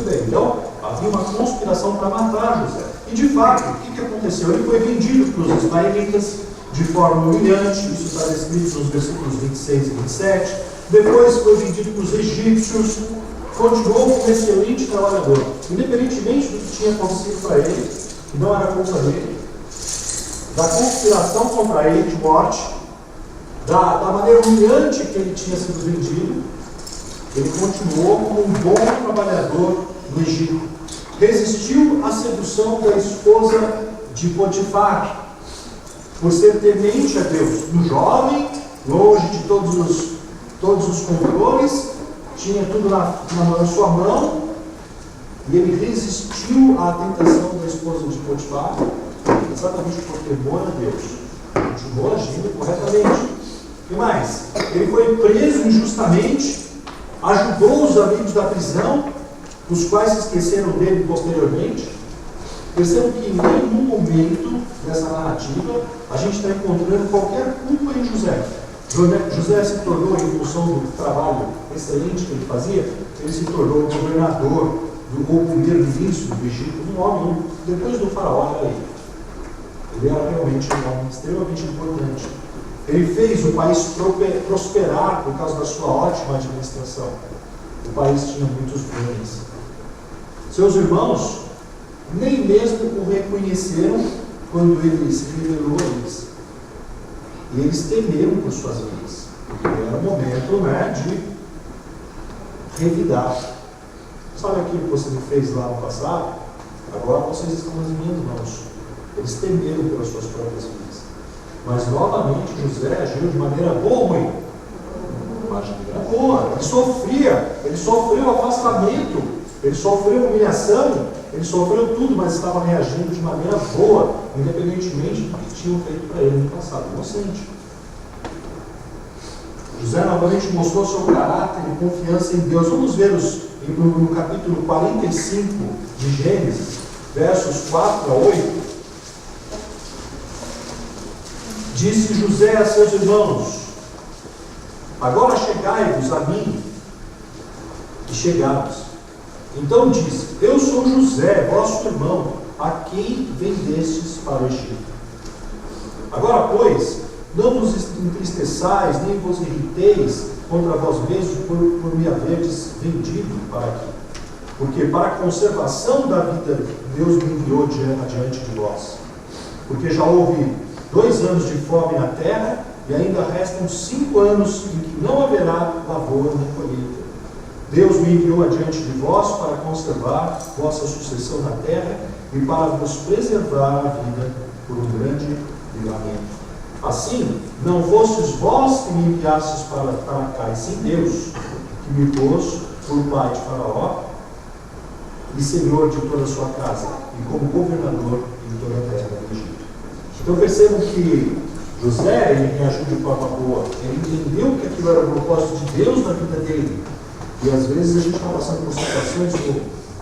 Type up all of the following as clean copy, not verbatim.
muito bem. Então, havia uma conspiração para matar José. E de fato, o que aconteceu? Ele foi vendido para os ismaelitas de forma humilhante, isso está descrito nos versículos 26 e 27. Depois foi vendido para os egípcios, continuou como um excelente trabalhador, independentemente do que tinha acontecido para ele, que não era culpa dele, da conspiração contra ele de morte, da maneira humilhante que ele tinha sido vendido. Ele continuou como um bom trabalhador no Egito. Resistiu à sedução da esposa de Potifar, por ser temente a Deus. Um jovem, longe de todos os controles, tinha tudo na sua mão, e ele resistiu à tentação da esposa de Potifar, exatamente por temor a Deus. Continuou agindo corretamente. E mais, ele foi preso injustamente, ajudou os amigos da prisão, os quais se esqueceram dele posteriormente. Percebam que em nenhum momento dessa narrativa a gente está encontrando qualquer culpa em José. José se tornou, em função do trabalho excelente que ele fazia, ele se tornou governador ou primeiro-ministro do Egito, um homem, depois do faraó era ele. Ele era realmente um homem extremamente importante. Ele fez o país prosperar por causa da sua ótima administração. O país tinha muitos bens. Seus irmãos nem mesmo o reconheceram quando ele se revelou a eles. E eles temeram por suas vidas. Porque era o momento, de revidar. Sabe aquilo que você me fez lá no passado? Agora vocês estão nas minhas mãos. Eles temeram pelas suas próprias vidas. Mas novamente José agiu de maneira boa ou ruim? De maneira boa. Ele sofreu afastamento, ele sofreu humilhação, ele sofreu tudo, mas estava reagindo de maneira boa, independentemente do que tinham feito para ele no passado, inocente. José novamente mostrou seu caráter e confiança em Deus. Vamos ver no capítulo 45 de Gênesis, versos 4 a 8. Disse José a seus irmãos: agora chegai-vos a mim. E chegados. Então disse: eu sou José, vosso irmão, a quem vendestes para o Egito. Agora, pois, não vos entristeçais, nem vos irriteis contra vós mesmos por me haverdes vendido para aqui. Porque para a conservação da vida, Deus me enviou adiante de vós. Porque já houve 2 anos de fome na terra, e ainda restam 5 anos em que não haverá lavoura nem colheita. Deus me enviou adiante de vós para conservar vossa sucessão na terra e para vos preservar a vida por um grande livramento. Assim, não fostes vós que me enviastes para cá, e sim Deus, que me pôs por pai de Faraó e senhor de toda a sua casa, e como governador de toda a terra do Egito. Então percebam que José, ele reagiu de forma boa, ele entendeu que aquilo era o propósito de Deus na vida dele. E às vezes a gente está passando por situações,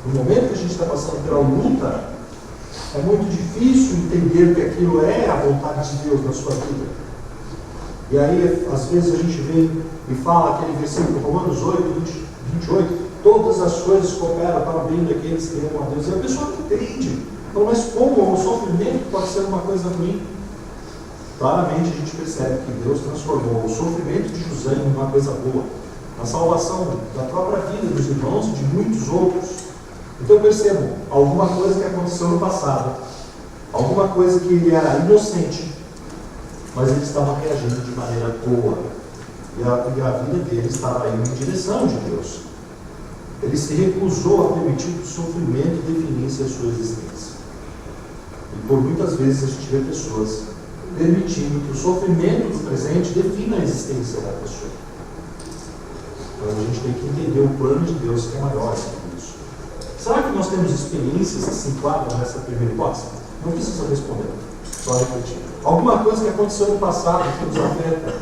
no momento que a gente está passando pela luta, é muito difícil entender que aquilo é a vontade de Deus na sua vida. E aí, às vezes a gente vem e fala aquele versículo, Romanos 8, 28, todas as coisas cooperam para o bem daqueles que amam a Deus. E a pessoa não entende. Então, mas como o sofrimento pode ser uma coisa ruim? Claramente a gente percebe que Deus transformou o sofrimento de José em uma coisa boa, na salvação da própria vida dos irmãos e de muitos outros. Então percebam, alguma coisa que aconteceu no passado, alguma coisa que ele era inocente, mas ele estava reagindo de maneira boa, e a vida dele estava indo em direção de Deus. Ele se recusou a permitir que o sofrimento definisse a sua existência. E por muitas vezes a gente vê pessoas permitindo que o sofrimento do presente defina a existência da pessoa. Então a gente tem que entender o plano de Deus, que é maior que isso. Será que nós temos experiências que se enquadram nessa primeira hipótese? Não precisa responder, só repetir. Alguma coisa que aconteceu no passado que nos afeta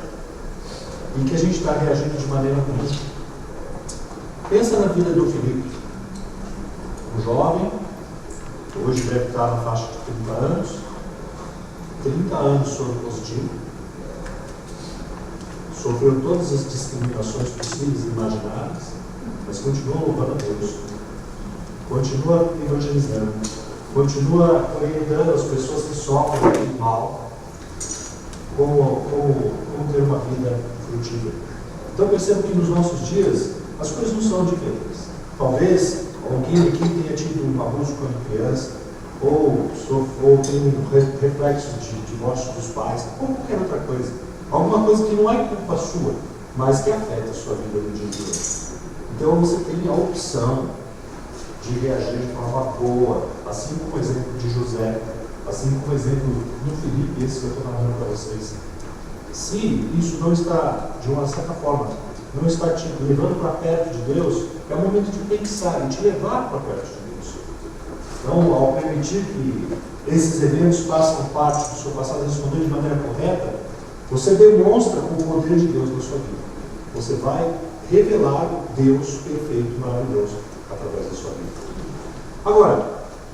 e que a gente está reagindo de maneira ruim. Pensa na vida do Filipe, um jovem, que hoje deve estar na faixa de 30 anos, 30 anos soro positivo, sofreu todas as discriminações possíveis e imagináveis, mas continuou louvando a Deus. continua evangelizando, continua orientando as pessoas que sofrem do mal, como ter uma vida frutífera. Então percebo que nos nossos dias as coisas não são diferentes. Talvez alguém aqui tenha tido um abuso quando criança, ou tem um reflexo de divórcio dos pais, ou qualquer outra coisa. Alguma coisa que não é culpa sua, mas que afeta a sua vida no dia de hoje. Então você tem a opção de reagir de forma boa, assim como o exemplo de José, assim como o exemplo do Felipe, esse que eu estou narrando para vocês. Se isso não está, de uma certa forma, não está te levando para perto de Deus, é o momento de pensar e te levar para perto de Deus. Então, ao permitir que esses eventos façam parte do seu passado e responder de maneira correta, você demonstra o poder de Deus na sua vida. Você vai revelar Deus perfeito e maravilhoso através da sua vida. Agora,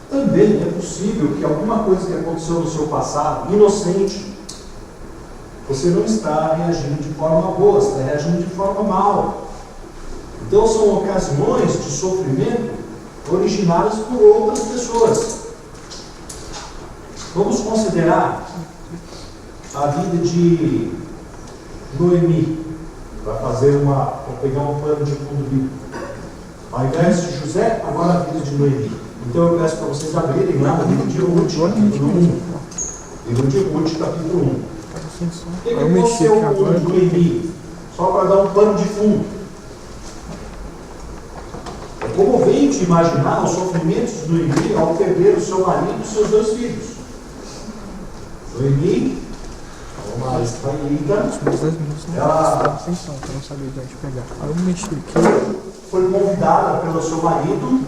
também é possível que alguma coisa que aconteceu no seu passado, inocente, você não está reagindo de forma boa, você está reagindo de forma mal. Então são ocasiões de sofrimento originadas por outras pessoas. Vamos considerar a vida de Noemi. Vou pegar um plano de fundo bíblico. Ao invés de José, agora a vida de Noemi. Então eu peço para vocês abrirem lá no livro de Ruth, capítulo 1. Livro de Ruth, capítulo 1. O que aconteceu com Noemi? Só para dar um plano de fundo. É comovente imaginar os sofrimentos de Noemi ao perder o seu marido e os seus 2 filhos. Noemi, uma israelita, ela foi convidada pelo seu marido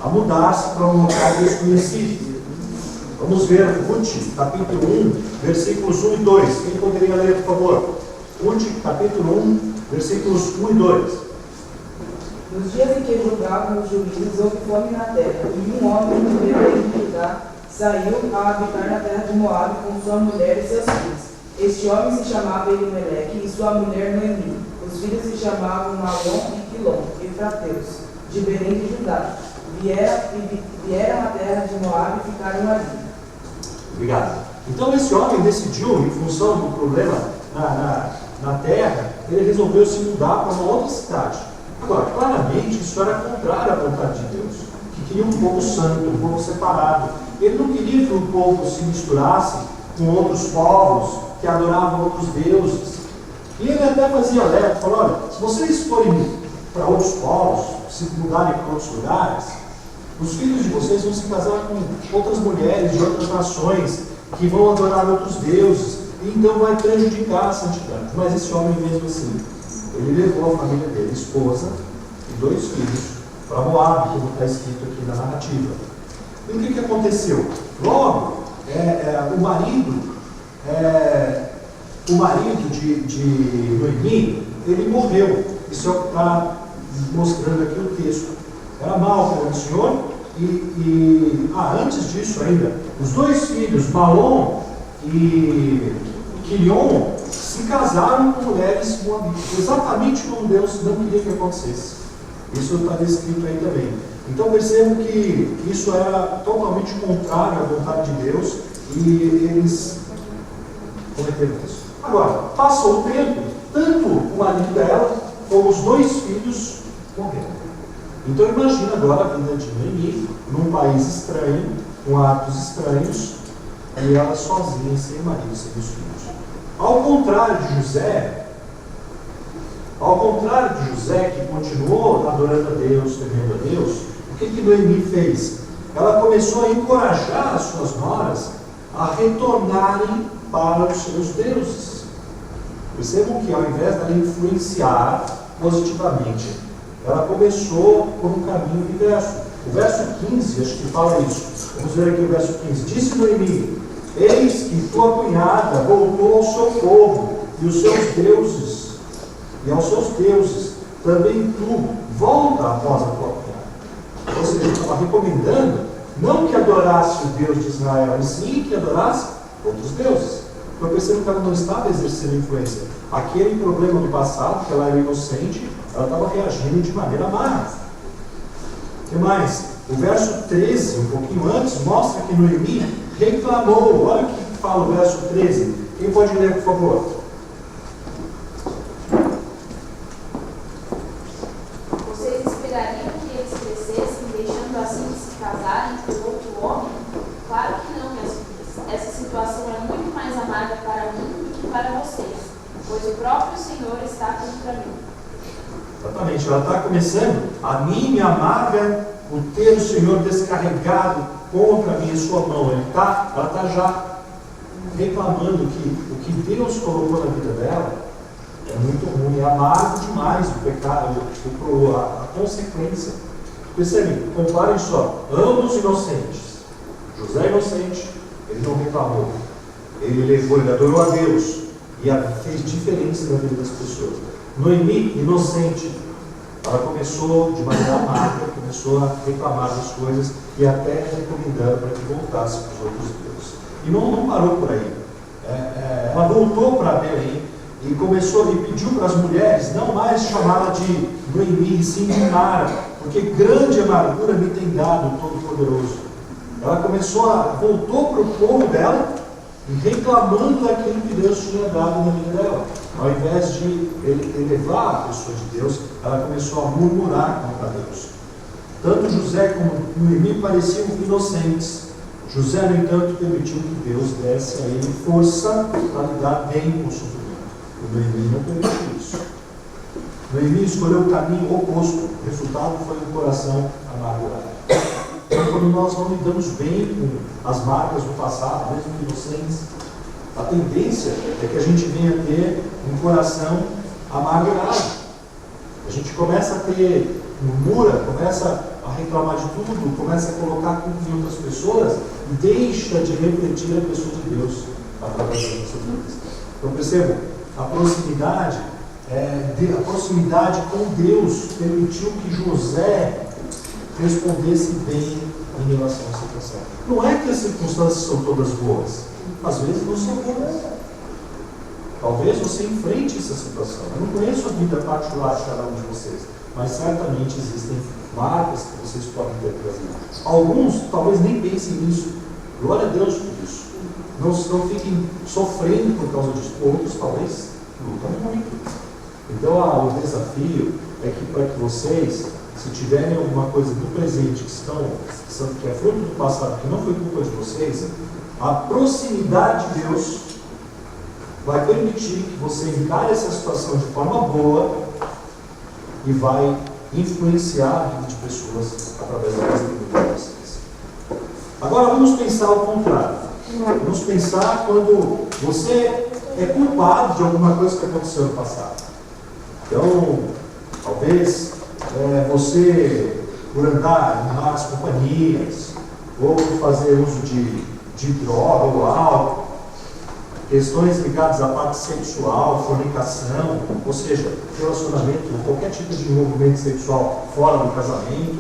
a mudar-se para um local desconhecido. Vamos ver Ruth, capítulo 1, versículos 1 e 2. Quem poderia ler, por favor? Ruth, capítulo 1, versículos 1 e 2. Nos dias em que julgavam os juízes, houve fome na terra, e um homem do Belém de Judá saiu a habitar na terra de Moabe com sua mulher e seus filhos. Este homem se chamava Elimeleque e sua mulher Noemi. Os filhos se chamavam Malom e Quilom, efrateus, de Belém de Judá. Vieram à terra de Moabe e ficaram ali. Obrigado. Então esse homem decidiu, em função do problema na terra, ele resolveu se mudar para uma outra cidade. Agora, claramente, isso era contrário à vontade de Deus, que queria um povo santo, um povo separado. Ele não queria que o povo se misturasse com outros povos que adoravam outros deuses. E ele até fazia alerta, falou, olha, se vocês forem para outros povos, se mudarem para outros lugares, os filhos de vocês vão se casar com outras mulheres de outras nações que vão adorar outros deuses, e então vai prejudicar a santidade. Mas esse homem, mesmo assim, ele levou a família dele, esposa e 2 filhos, para Moabe, como está escrito aqui na narrativa. E o que aconteceu? Logo, o marido de Noemi, ele morreu. Isso é o que está mostrando aqui o texto. Era mau para o Senhor. Antes disso ainda, os 2 filhos, Malom e Quilion, se casaram com mulheres moabitas, exatamente como Deus não queria que acontecesse. Isso está descrito aí também. Então percebo que isso era totalmente contrário à vontade de Deus e eles cometeram isso. Agora, passou o tempo, tanto o marido dela como os 2 filhos morreram. Então imagina agora a vida de Noemi num país estranho, com hábitos estranhos, e ela sozinha, sem marido, sem os filhos. Ao contrário de José, que continuou adorando a Deus, temendo a Deus, o que Noemi fez? Ela começou a encorajar as suas noras a retornarem para os seus deuses. Percebam que ao invés dela influenciar positivamente, ela começou por um caminho inverso. O verso 15, acho que fala isso. Vamos ver aqui o verso 15. Disse Noemi, eis que tua cunhada voltou ao seu povo e aos seus deuses, também tu volta após a tua cunhada. Ou seja, estava recomendando não que adorasse o Deus de Israel, mas sim que adorasse outros deuses. Eu percebo que ela não estava exercendo influência. Aquele problema do passado, que ela era inocente, ela estava reagindo de maneira má. O que mais? O verso 13, um pouquinho antes, mostra que Noemi reclamou. Olha o que fala o verso 13. Quem pode ler, por favor? Vocês esperariam que eles crescessem, deixando assim de se casarem com outro homem? Claro que não, minhas filhas. Essa situação é muito mais amarga para mim do que para vocês, pois o próprio Senhor está contra mim. Exatamente, ela está começando. A mim me amarga o ter o Senhor descarregado contra mim em sua mão. Ela está já reclamando que o que Deus colocou na vida dela é muito ruim, é amargo demais o pecado, a consequência. Percebem? Comparem só, ambos inocentes. José é inocente, ele não reclamou. Ele adorou a Deus e fez diferença na vida das pessoas. Noemi, inocente, ela começou de maneira amarga, começou a reclamar das coisas e até recomendando para que voltasse para os outros deuses. E não parou por aí. Ela voltou para Belém e pediu para as mulheres não mais chamá-la de Noemi, sim de Mara, porque grande amargura me tem dado o Todo-Poderoso. Ela voltou para o povo dela e reclamando daquilo que Deus tinha dado na vida dela. Ao invés de elevar a pessoa de Deus, ela começou a murmurar contra Deus. Tanto José como Noemi pareciam inocentes. José, no entanto, permitiu que Deus desse a ele força para lidar bem com o sofrimento. O Noemi não permitiu isso. Noemi escolheu o caminho oposto. O resultado foi um coração amargurado. Então, quando nós não lidamos bem com as marcas do passado, mesmo inocentes, a tendência é que a gente venha a ter um coração amargurado. A gente começa a ter murmura, começa a reclamar de tudo, começa a colocar culpa em outras pessoas e deixa de refletir a pessoa de Deus através das nossas vidas. Então percebam, a proximidade com Deus permitiu que José respondesse bem em relação à situação. Não é que as circunstâncias são todas boas. Às vezes não são boas. Talvez você enfrente essa situação. Eu não conheço a vida particular de cada um de vocês, mas certamente existem marcas que vocês podem ter trazido. Alguns talvez nem pensem nisso. Glória a Deus por isso. Não fiquem sofrendo por causa disso. Outros talvez lutam muito. Então o desafio é que para que vocês, se tiverem alguma coisa do presente que é fruto do passado, que não foi culpa de vocês, a proximidade de Deus vai permitir que você encare essa situação de forma boa e vai influenciar a vida de pessoas através da testemunha de vocês. Agora vamos pensar ao contrário. Vamos pensar quando você é culpado de alguma coisa que aconteceu no passado. Então, talvez você, por andar em más companhias, ou por fazer uso de droga ou álcool, questões ligadas à parte sexual, fornicação, ou seja, relacionamento, qualquer tipo de envolvimento sexual fora do casamento,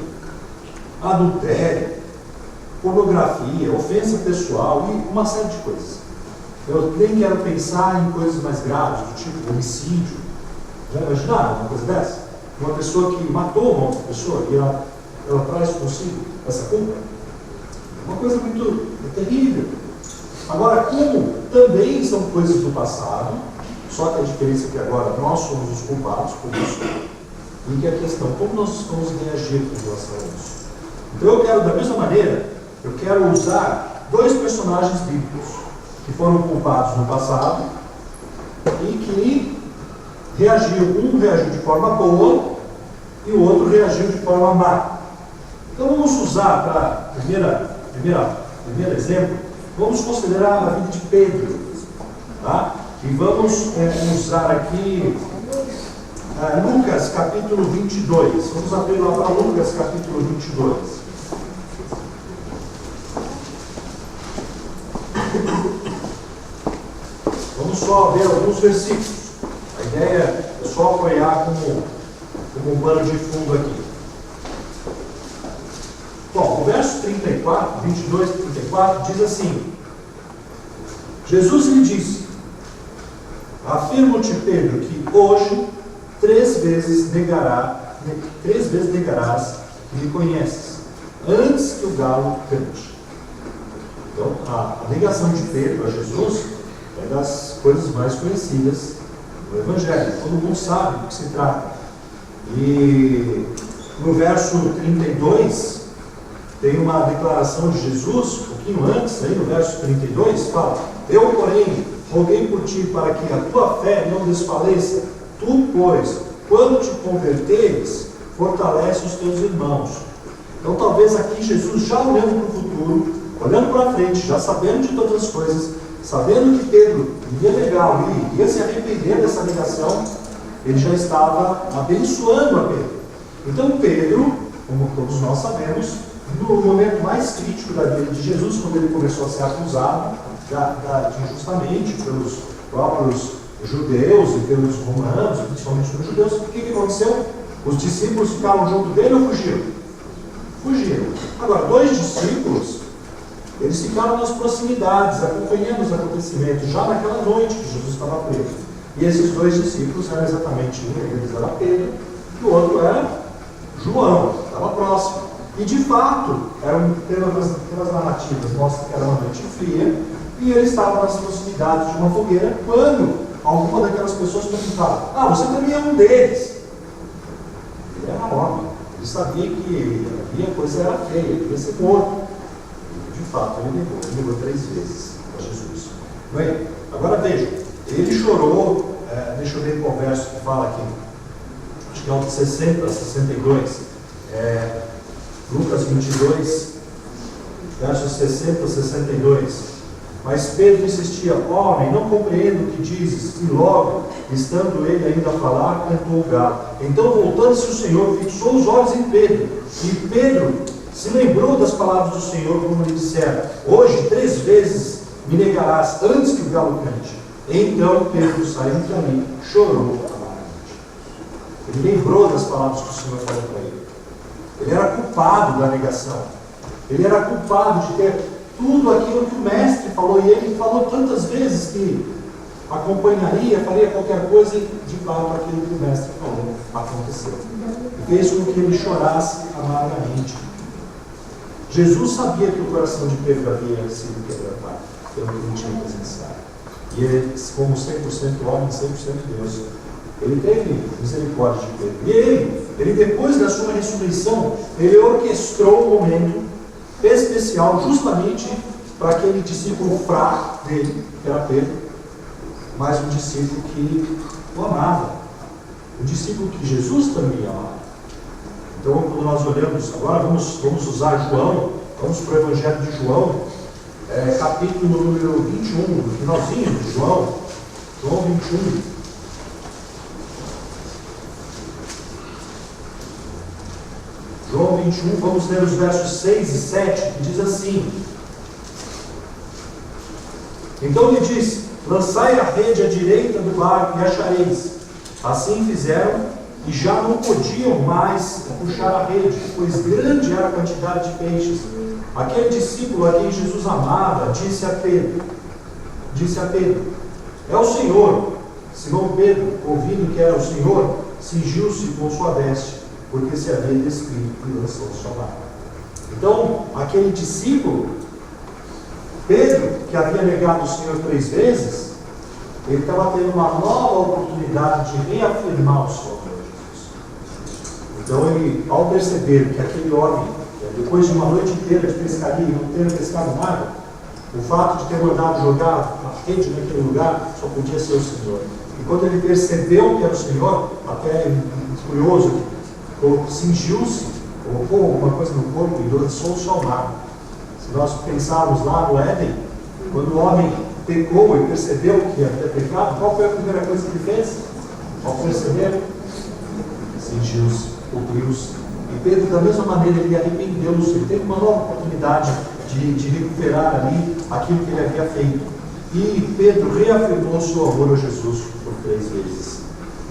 adultério, pornografia, ofensa pessoal e uma série de coisas. Eu nem quero pensar em coisas mais graves, do tipo homicídio. Já imaginaram uma coisa dessa? Uma pessoa que matou uma outra pessoa e ela traz consigo essa culpa? Uma coisa muito terrível. Agora, como também são coisas do passado, só que a diferença é que agora nós somos os culpados por isso, e que a questão, como nós vamos reagir com relação a isso? Então eu quero, da mesma maneira, eu quero usar dois personagens bíblicos que foram culpados no passado e que um reagiu de forma boa e o outro reagiu de forma má. Então vamos usar para primeiro exemplo, vamos considerar a vida de Pedro, tá? E vamos usar aqui Lucas capítulo 22. Vamos abrir lá para Lucas capítulo 22. Vamos só ver alguns versículos. A ideia é só apoiar como um pano de fundo aqui. Bom, o verso 34, 22 e 34 diz assim: Jesus lhe disse: afirmo-te, Pedro, que hoje 3 vezes negarás que me conheces, antes que o galo cante. Então, a negação de Pedro a Jesus é das coisas mais conhecidas do Evangelho. Todo mundo sabe do que se trata. E no verso 32, tem uma declaração de Jesus, um pouquinho antes, aí no verso 32, fala: eu, porém, roguei por ti para que a tua fé não desfaleça. Tu, pois, quando te converteres, fortalece os teus irmãos. Então, talvez aqui Jesus, já olhando para o futuro, olhando para frente, já sabendo de todas as coisas, sabendo que Pedro ia negar ali, ia se arrepender dessa negação, ele já estava abençoando a Pedro. Então, Pedro, como todos nós sabemos, no momento mais crítico da vida de Jesus, quando ele começou a ser acusado injustamente pelos próprios judeus e pelos romanos, principalmente pelos judeus, o que aconteceu? Os discípulos ficaram junto dele ou fugiram? Fugiram. Agora, 2 discípulos, eles ficaram nas proximidades, acompanhando os acontecimentos, já naquela noite que Jesus estava preso. E esses 2 discípulos eram exatamente um deles era Pedro, e o outro era João, estava próximo. E de fato, pelas narrativas, mostra que era uma noite fria, e ele estava nas proximidades de uma fogueira, quando alguma daquelas pessoas perguntava: você também é um deles. Ele era homem, ele sabia que a coisa era feia, ele ia ser morto. E, de fato, ele negou 3 vezes a Jesus. Bem, agora veja, ele chorou, deixa eu ver qual verso que fala aqui, acho que é o de 60 a 62, Lucas 22, versos 60 a 62. Mas Pedro insistia: homem, não compreendo o que dizes. E logo, estando ele ainda a falar, cantou o galo. Então, voltando-se o Senhor, fixou os olhos em Pedro. E Pedro se lembrou das palavras do Senhor, como lhe dissera: hoje 3 vezes me negarás antes que o galo cante. Então Pedro, saindo dali, chorou amargamente. Ele lembrou das palavras que o Senhor falou para ele. Ele era culpado da negação. Ele era culpado de ter tudo aquilo que o mestre falou, e ele falou tantas vezes que acompanharia, faria qualquer coisa, e de fato aquilo que o mestre falou aconteceu. E fez com que ele chorasse amargamente. Jesus sabia que o coração de Pedro havia sido quebrantado pelo que ele tinha presenciado. E ele, como 100% homem, 100% Deus, ele teve misericórdia de Pedro. E ele depois da sua ressurreição, ele orquestrou um momento especial justamente para aquele discípulo fraco dele, que era Pedro, mas um discípulo que o amava, um discípulo que Jesus também amava. Então, quando nós olhamos, agora vamos usar João, vamos para o Evangelho de João, capítulo número 21, no finalzinho de João 21. João 21, vamos ler os versos 6 e 7, que diz assim: então lhe disse: lançai a rede à direita do barco e achareis. Assim fizeram, e já não podiam mais puxar a rede, pois grande era a quantidade de peixes. Aquele discípulo a quem Jesus amava disse a Pedro: é o Senhor. Simão Pedro, ouvindo que era o Senhor, cingiu-se com sua veste, porque se havia despido e lançou-se ao mar. Então, aquele discípulo, Pedro, que havia negado o Senhor 3 vezes, ele estava tendo uma nova oportunidade de reafirmar o seu amor a Jesus. Então, ele, ao perceber que aquele homem, depois de uma noite inteira de pescaria e não ter pescado nada, o fato de ter mandado jogar a rede naquele lugar só podia ser o Senhor. E quando ele percebeu que era o Senhor, até curioso, cingiu-se, colocou alguma coisa no corpo e lançou-se ao mar. Se nós pensarmos lá no Éden, quando o homem pecou e percebeu que havia pecado, qual foi a primeira coisa que ele fez? Ao perceber, cingiu-se, cobriu-se. E Pedro, da mesma maneira, ele arrependeu-se, ele teve uma nova oportunidade de recuperar ali aquilo que ele havia feito. E Pedro reafirmou o seu amor a Jesus por 3 vezes,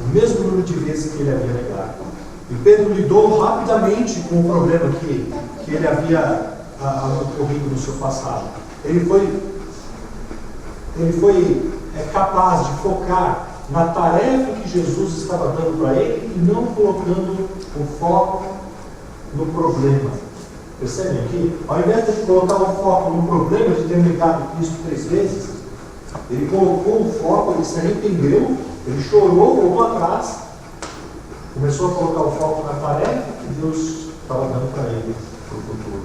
o mesmo número de vezes que ele havia negado. E Pedro lidou rapidamente com o problema que ele havia ocorrido no seu passado. Ele foi capaz de focar na tarefa que Jesus estava dando para ele e não colocando o foco no problema. Percebem aqui? Ao invés de colocar o foco no problema de ter negado Cristo 3 vezes, ele colocou o foco, ele se arrependeu, ele chorou, voltou atrás, começou a colocar o foco na tarefa que Deus estava dando para ele para o futuro.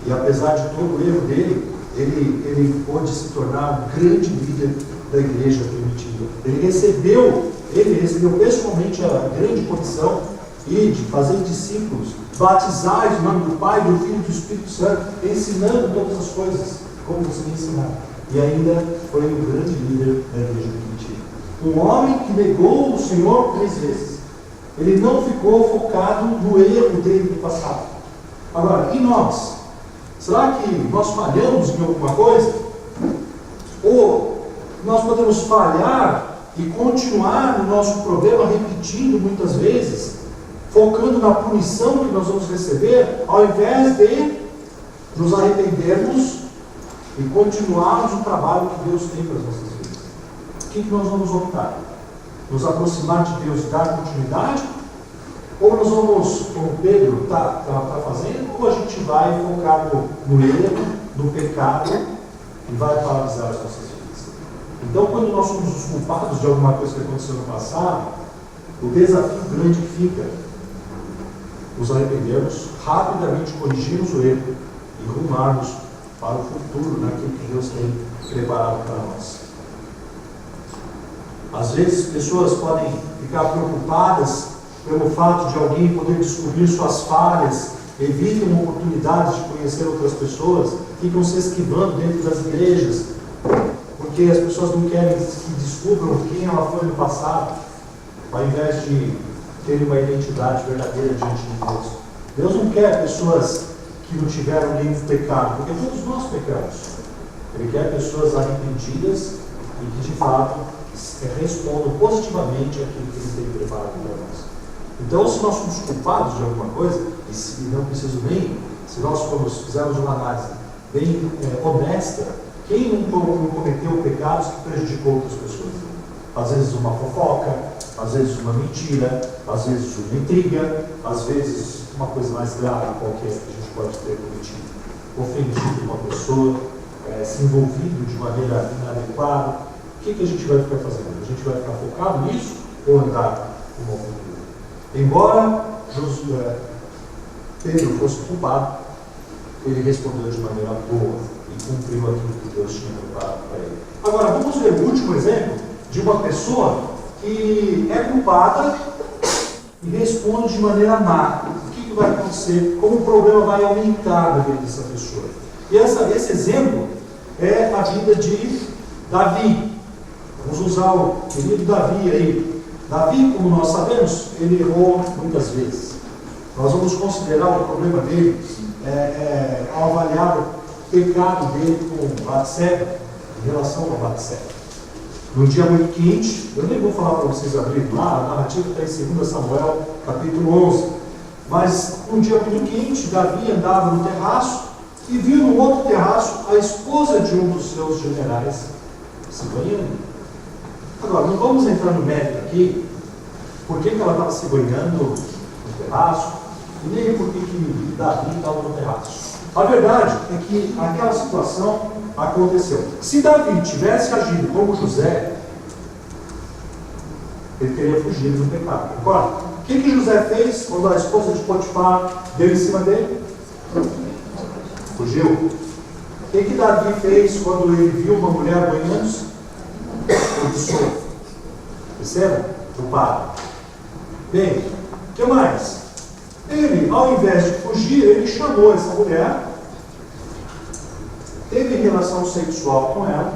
E apesar de todo o erro dele, ele pôde se tornar um grande líder da igreja primitiva. Ele recebeu pessoalmente a grande comissão de fazer discípulos, batizar em nome do Pai, do Filho e do Espírito Santo, ensinando todas as coisas como você me ensinar. E ainda foi um grande líder da igreja primitiva. Um homem que negou o Senhor 3 vezes. Ele não ficou focado no erro dele do passado. Agora, e nós? Será que nós falhamos em alguma coisa? Ou nós podemos falhar e continuar no nosso problema, repetindo muitas vezes, focando na punição que nós vamos receber, ao invés de nos arrependermos e continuarmos o trabalho que Deus tem para as nossas vidas? O que nós vamos optar? Nos aproximar de Deus e dar continuidade? Ou nós vamos, como Pedro está fazendo, ou a gente vai focar no erro, no pecado e vai paralisar as nossas vidas? Então, quando nós somos os culpados de alguma coisa que aconteceu no passado, o desafio grande fica nos arrependermos, rapidamente corrigirmos o erro e rumarmos para o futuro naquilo que Deus tem preparado para nós. Às vezes, pessoas podem ficar preocupadas pelo fato de alguém poder descobrir suas falhas, evitam oportunidades de conhecer outras pessoas, ficam se esquivando dentro das igrejas, porque as pessoas não querem que descubram quem ela foi no passado, ao invés de terem uma identidade verdadeira diante de Deus. Deus não quer pessoas que não tiveram nenhum pecado, porque todos nós pecamos. Ele quer pessoas arrependidas e que, de fato, respondam positivamente àquilo que Ele tem preparado para nós. Então, se nós somos culpados de alguma coisa, e se não preciso nem, se nós fizermos uma análise bem honesta, quem não cometeu pecados que prejudicou outras pessoas? Às vezes uma fofoca, às vezes uma mentira, às vezes uma intriga, às vezes uma coisa mais grave qualquer que a gente pode ter cometido. Ofendido uma pessoa, se envolvido de maneira inadequada. O que a gente vai ficar fazendo? A gente vai ficar focado nisso ou andar com uma cultura? Embora Pedro fosse culpado, ele respondeu de maneira boa e cumpriu aquilo que Deus tinha preparado para ele. Agora, vamos ver o último exemplo de uma pessoa que é culpada e responde de maneira má. O que vai acontecer? Como o problema vai aumentar na vida dessa pessoa? E esse exemplo é a vida de Davi. Vamos usar o querido Davi aí. Davi, como nós sabemos, ele errou muitas vezes. Nós vamos considerar o problema dele ao avaliar o pecado dele com Batseba, em relação a Batseba. Num dia muito quente, eu nem vou falar para vocês abrirem lá, a narrativa está em 2 Samuel, capítulo 11. Mas num dia muito quente, Davi andava no terraço e viu no outro terraço a esposa de um dos seus generais se banhando. Agora, não vamos entrar no mérito aqui, por que ela estava se banhando no terraço, e nem por que Davi estava no terraço. A verdade é que aquela situação aconteceu. Se Davi tivesse agido como José, ele teria fugido do pecado. Agora, o que José fez quando a esposa de Potifar deu em cima dele? Fugiu. O que Davi fez quando ele viu uma mulher banhando-se? Ele percebam? Culpado. Bem, o que mais? Ele, ao invés de fugir, ele chamou essa mulher, teve relação sexual com ela,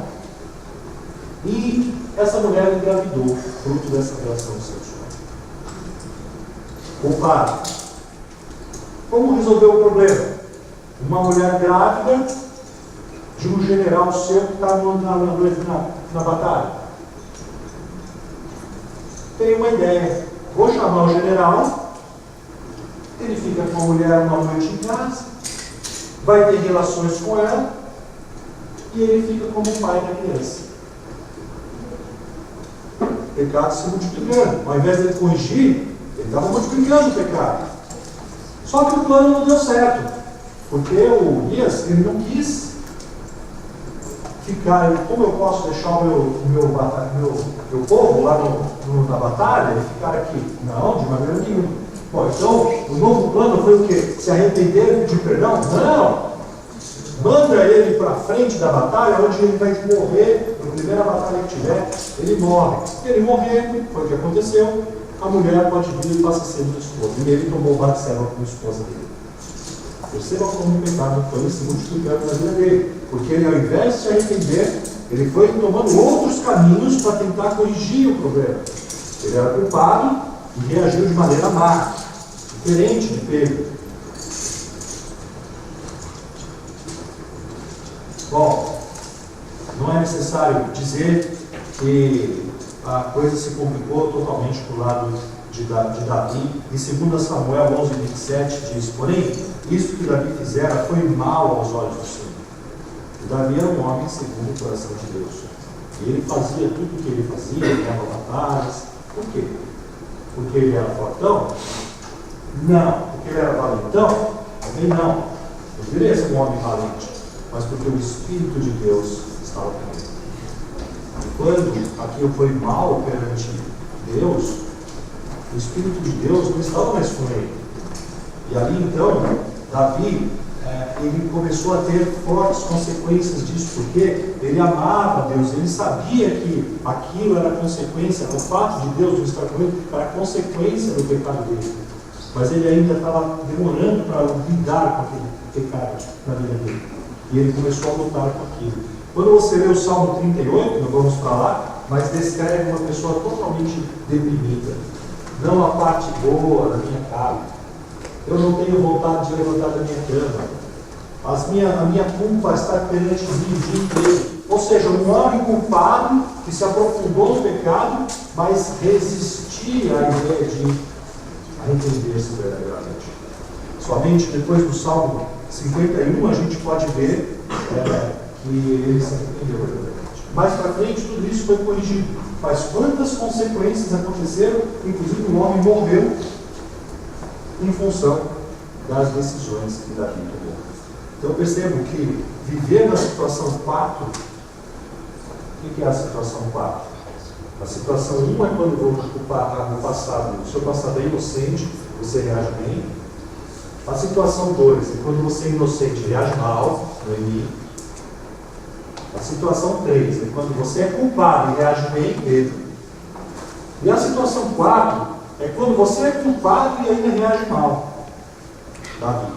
e essa mulher engravidou, fruto dessa relação sexual. Culpado. Como resolveu o problema? Uma mulher grávida de um general seu que estava na batalha. Tem uma ideia. Vou chamar o general, ele fica com a mulher uma noite em casa, vai ter relações com ela, e ele fica como pai da criança. O pecado se multiplicando. Ao invés de ele corrigir, ele estava multiplicando o pecado. Só que o plano não deu certo, porque o Urias, ele não quis ficar, como eu posso deixar o meu povo lá na batalha e ficar aqui? Não, de maneira nenhuma. Bom, então, o novo plano foi o quê? Se arrepender e pedir perdão? Não! Manda ele para frente da batalha, onde ele vai morrer, na primeira batalha que tiver, ele morre. Se ele morrer, foi o que aconteceu, a mulher pode vir e passa a ser minha esposa. E ele tomou Batseba como esposa dele. Perceba como o pecado foi se multiplicando na vida dele. Porque ele, ao invés de se arrepender, ele foi tomando outros caminhos para tentar corrigir o problema. Ele era culpado e reagiu de maneira má, diferente de Pedro. Bom, não é necessário dizer que a coisa se complicou totalmente para o lado de Davi. Em 2 Samuel 11:27 diz: porém, isso que Davi fizera foi mal aos olhos do Senhor. E Davi era um homem segundo o coração de Deus. E ele fazia tudo o que ele fazia, ele ganhava batalhas. Por quê? Porque ele era fortão? Não. Porque ele era valentão? Também não. Não deveria ser um homem valente, mas porque o Espírito de Deus estava com ele. E quando aquilo foi mal perante Deus, o Espírito de Deus não estava mais com ele. E ali então, Davi, ele começou a ter fortes consequências disso, porque ele amava Deus, ele sabia que aquilo era consequência, o fato de Deus não estar com ele era consequência do pecado dele. Mas ele ainda estava demorando para lidar com aquele pecado na vida dele. E ele começou a lutar com aquilo. Quando você lê o Salmo 38, não vamos falar, mas descreve uma pessoa totalmente deprimida. Não a parte boa da minha carne. Eu não tenho vontade de levantar da minha cama. A minha culpa está perante mim o dia inteiro. Ou seja, um homem culpado que se aprofundou no pecado, mas resistia à ideia de arrepender-se verdadeiramente. Somente depois do Salmo 51 a gente pode ver que ele se arrependeu verdadeiramente. Mais para frente tudo isso foi corrigido. Mas quantas consequências aconteceram? Inclusive um homem morreu em função das decisões que Davi tomou. Então percebo que viver na situação 4, o que é a situação 4? A situação 1 é quando no passado, o seu passado é inocente, você reage bem. A situação 2 é quando você é inocente e reage mal, no inimigo. A situação 3 é quando você é culpado e reage bem, Pedro. E a situação 4 é quando você é culpado e ainda reage mal, Davi.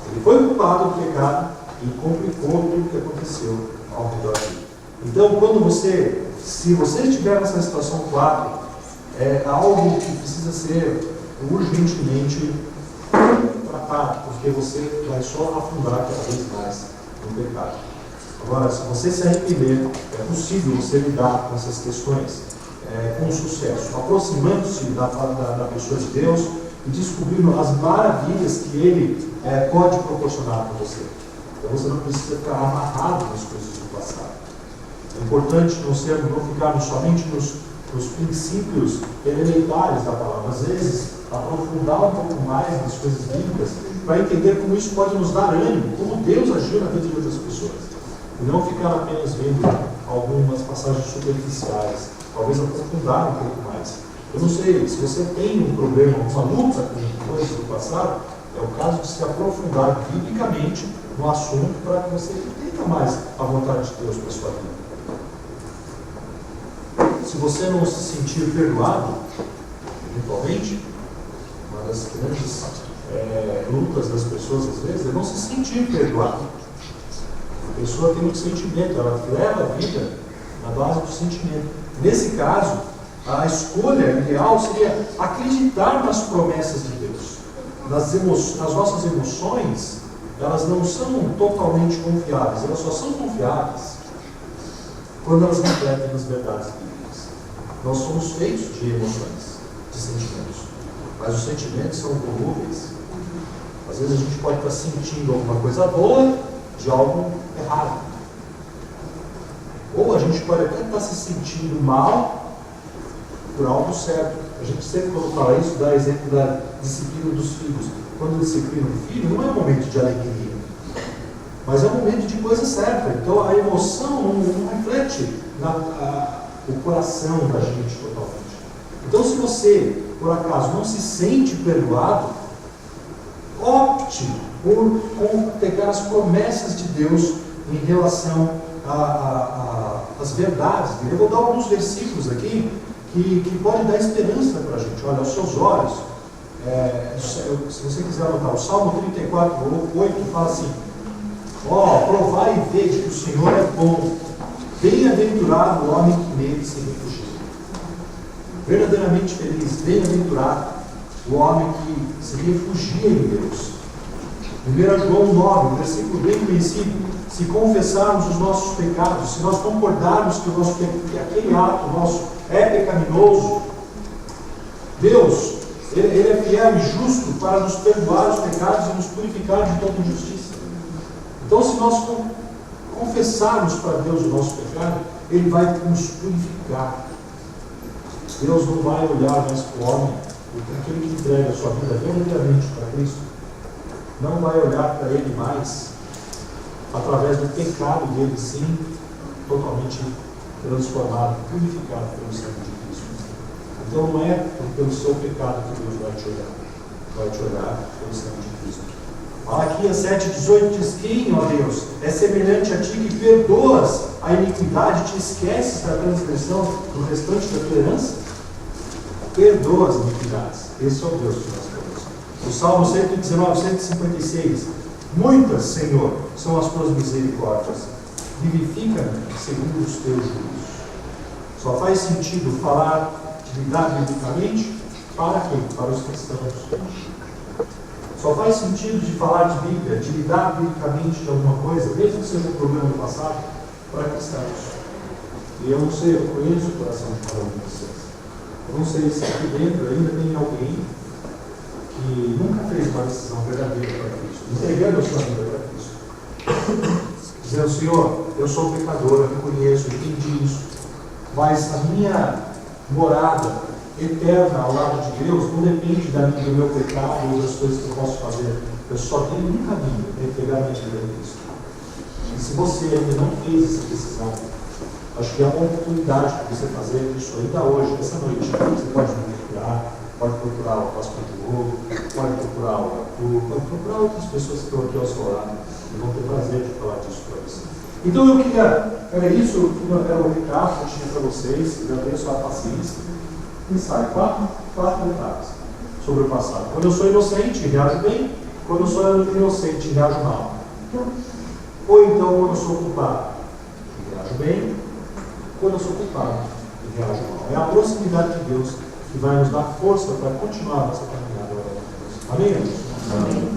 Ele foi culpado do pecado e complicou tudo o que aconteceu ao redor dele. Então, se você estiver nessa situação 4, é algo que precisa ser urgentemente tratado, porque você vai só afundar cada vez mais no pecado. Agora, se você se arrepender, é possível você lidar com essas questões com sucesso, aproximando-se da pessoa de Deus e descobrindo as maravilhas que Ele pode proporcionar para você. Então você não precisa ficar amarrado nas coisas do passado. É importante não ficarmos somente nos princípios elementares da palavra. Às vezes, aprofundar um pouco mais nas coisas bíblicas para entender como isso pode nos dar ânimo, como Deus agiu na vida de outras pessoas. E não ficar apenas vendo algumas passagens superficiais, talvez aprofundar um pouco mais. Eu não sei, se você tem um problema, uma luta com coisas do passado, é o caso de se aprofundar biblicamente no assunto para que você entenda mais a vontade de Deus para a sua vida. Se você não se sentir perdoado, eventualmente, uma das grandes lutas das pessoas às vezes é não se sentir perdoado. A pessoa tem um sentimento, ela leva a vida na base do sentimento. Nesse caso, a escolha ideal seria acreditar nas promessas de Deus. Nas nossas emoções, elas não são totalmente confiáveis, elas só são confiáveis quando elas refletem nas verdades bíblicas. Nós somos feitos de emoções, de sentimentos, mas os sentimentos são volúveis. Às vezes a gente pode estar sentindo alguma coisa boa de algo errado. Ou a gente pode até estar se sentindo mal por algo certo. A gente sempre, quando fala isso, dá exemplo da disciplina dos filhos. quando disciplina o filho, não é um momento de alegria, mas é um momento de coisa certa. Então a emoção não reflete o coração da gente totalmente. Então, se você, por acaso, não se sente perdoado, opte por pegar as promessas de Deus em relação às verdades. Eu vou dar alguns versículos aqui que podem dar esperança para a gente. Olha, aos seus olhos, se você quiser anotar, o Salmo 34, 8 fala assim: provai e vede que o Senhor é bom, bem-aventurado o homem que nele se refugia. Verdadeiramente feliz, bem-aventurado o homem que se refugia em Deus. 1 João 9, versículo bem conhecido: se confessarmos os nossos pecados, se nós concordarmos que aquele ato nosso é pecaminoso, Deus, Ele é fiel e justo para nos perdoar os pecados e nos purificar de toda injustiça. Então, se nós confessarmos para Deus o nosso pecado, Ele vai nos purificar. Deus não vai olhar mais para o homem, aquele que entrega a sua vida verdadeiramente para Cristo, não vai olhar para ele mais através do pecado dele, sim, totalmente transformado, purificado pelo sangue de Cristo. Então não é pelo seu pecado que Deus vai te olhar pelo sangue de Cristo. Malaquias 7,18 diz: quem, ó Deus, é semelhante a ti que perdoas a iniquidade e te esqueces da transgressão do restante da tua herança? Perdoa as iniquidades. Esse é o Deus que nós temos. O Salmo 119, 156: muitas, Senhor, são as tuas misericórdias, vivifica-me segundo os teus juízos. Só faz sentido falar de lidar biblicamente para quem? Para os cristãos. Só faz sentido de falar de Bíblia, de lidar biblicamente de alguma coisa, mesmo que seja um problema do passado, para cristãos. E eu não sei, eu conheço o coração de cada um de vocês. Eu não sei se aqui dentro ainda tem alguém que nunca fez uma decisão verdadeira para Cristo, entregando a sua vida para Cristo. Dizendo: Senhor, eu sou pecador, eu reconheço, eu entendi isso, mas a minha morada eterna ao lado de Deus não depende do meu pecado ou das coisas que eu posso fazer. Eu só tenho um caminho: entregar a minha vida a Cristo. E se você ainda não fez essa decisão, acho que é uma oportunidade para você fazer isso ainda hoje, essa noite. Você pode me procurar, pode procurar o pastor Diogo, pode procurar o Arthur, pode procurar outras pessoas que estão aqui ao seu lado e vão ter prazer de falar disso para você. Então eu queria, era isso, era o recado que eu tinha para vocês. Agradeço a paciência. Pensar quatro detalhes sobre o passado. Quando eu sou inocente, reajo bem. Quando eu sou inocente, reajo mal. Ou então, quando eu sou culpado, reajo bem. Quando eu sou culpado, reajo mal. É a proximidade de Deus que vai nos dar força para continuar nossa caminhada. Amém? Amém.